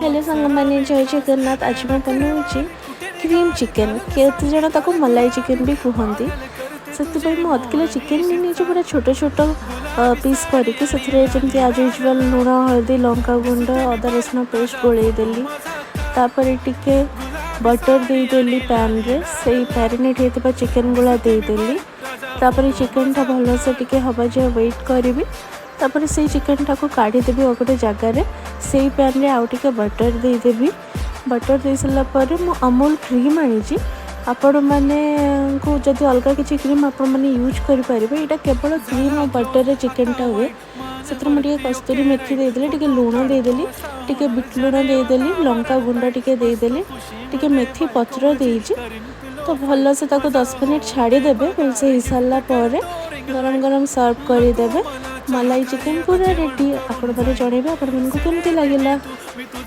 Hello सांग मैंने जय जगन्नाथ। आज मैं बनाऊँगी क्रीम चिकेन। केते जण ताको मलाई चिकेन भी कहते। से मैं अध किलो चिकेन नहीं पूरा छोट छोट पीस करके जमी आज यूजुआल लुण हल्दी लंका गुंड अदा रसुण पेस्ट गोलैदेली। तापर टिके बटर देदेली पैन रे से मैरिनेट होता चिकेन गुला देदेली। तापर चिकेन टा भल से टिके हवा जाए वेट करी। तापर से चिकेन टाको काढ़ीदेवी गोटे जगार से पैन रे आउ टिके बटर देदेवी। बटर दे सारा पर मु अमूल क्रीम आनी आपण मैंने को जदि अलग किसी क्रीम आपण मैंने यूज करेंगे। यहाँ केवल क्रीम और बटर चिकेन टा हुए से मुझे कस्तूरी मेथी देदेली टिके लुण देदेली टिके बिट लुण देदेली लंका गुंड टिके देदेली टिके मेथी पत्र देजी। तो भल से 10 मिनट छाड़ीदेवे। भलसे हो सारा पर गरम गरम सर्व करदे। मलाई चिकेन पूरा रेडी। आपण मैंने जनइबे आपण को केमती लगिला।